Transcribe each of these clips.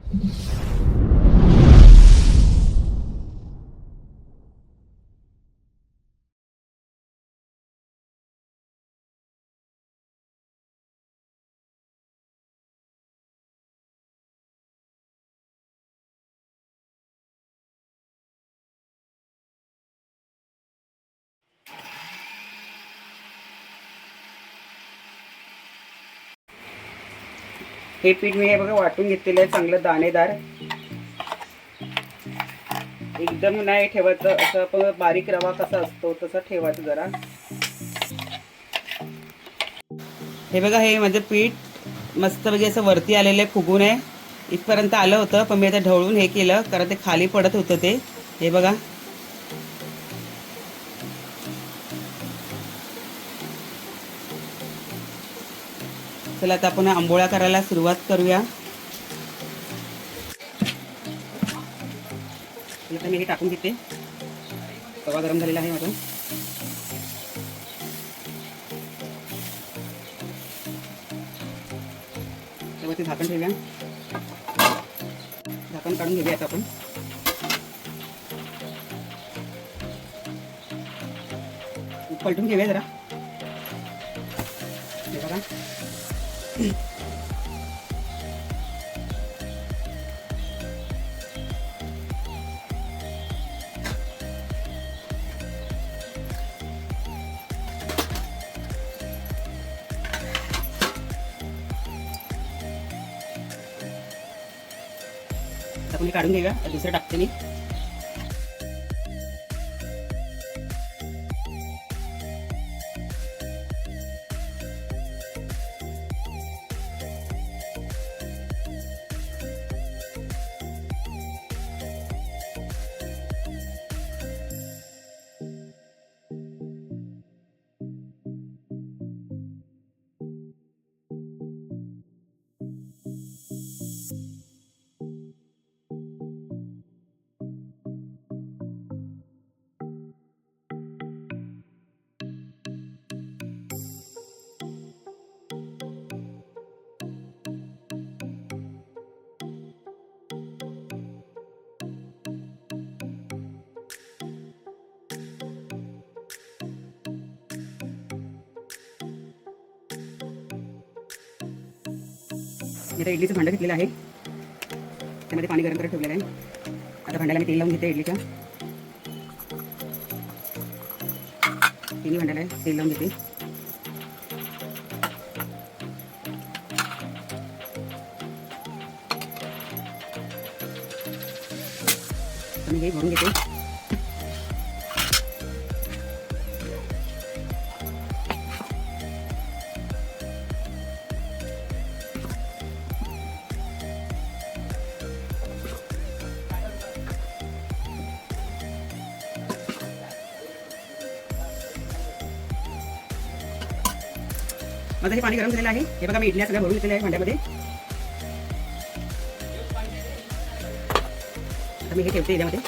हे पीठ मी हे बघा वाटून घेतलेलं आहे चांगलं दाणेदार. एकदम नाही ठेवायचं, असं आपण बारीक रवा कसा असतो तसं ठेवायचं जरा. हे बघा हे माझं पीठ मस्तपैकी असं वरती आलेलं आहे, फुगून आहे. इथपर्यंत आलं होतं पण मी आता ढवळून हे केलं कारण ते खाली पडत होतं ते. हे बघा चला आता आपण आंबोळ्या करायला सुरुवात करूया. आता मी हे टाकून घेते. तवा गरम झालेला आहे माझा. तेव्हा ते झाकण ठेवूया. झाकण काढून घेऊया आता आपण. पलटून घेऊया जरा. हे बघा आपण काढून घेऊया. दुसरं टाकते मी. इथे इडलीचं भांडं घेतलेलं आहे. त्यामध्ये पाणी गरम करत ठेवलेलं आहे. आता भांड्याला मी तेल लावून घेते. इडलीच्या तिन्ही भांड्याला तेल लावून घेते. आणि हे भरून घेते. माझं हे पाणी गरम झालेलं आहे. हे बघा मी इडल्या सगळ्या भरून घेतलेल्या आहे भांड्यामध्ये. आता मी हे ठेवते याच्यामध्ये.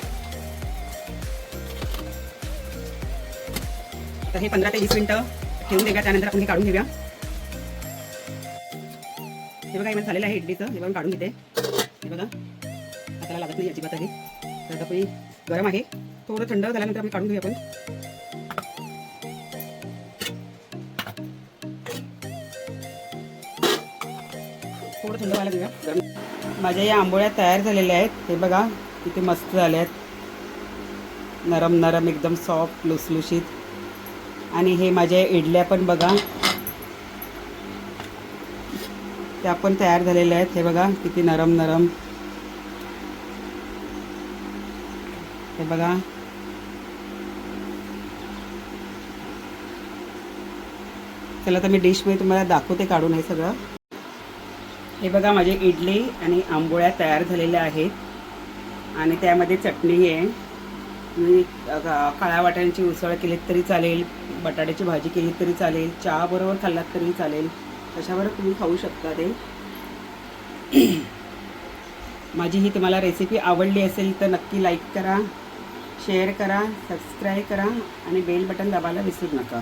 तर हे 15 ते 20 मिनिटं ठेवून देऊया. त्यानंतर आपण हे काढून घेऊया. हे बघा हे झालेलं आहे इडलीचं. हे बघा काढून घेते. हे बघा हाताला लागत नाही अजिबात आहे. तर आपण गरम आहे. थोडं थंड झाल्यानंतर आपण काढून घेऊया आपण. थोडं थंड व्हायला घेऊया. माझ्या या आंबोळ्या तयार झालेल्या आहेत. हे बघा किती मस्त झाल्या आहेत. नरम नरम एकदम सॉफ्ट लुसलुशीत. आणि हे माझ्या इडल्या पण बघा त्या पण तयार झालेल्या आहेत. हे बघा किती नरम नरम. हे बघा चला तर मी डिशमध्ये तुम्हाला दाखवते काढून हे सगळं. हे बघा माझे इडली आणि आंबोळ्या तयार झालेल्या आहेत. आणि त्यामध्ये चटणी आहे. तुम्ही काळ्या वाटाण्याची उसळ केलीत तरी चालेल, बटाट्याची भाजी केलीत तरी चालेल, चहा बरोबर खाल्लात तरी चालेल, कशावर तुम्ही खाऊ शकता ते. माझी ही तुम्हाला रेसिपी आवडली असेल तर नक्की लाईक करा, शेअर करा, सबस्क्राईब करा आणि बेल बटन दाबायला विसरू नका.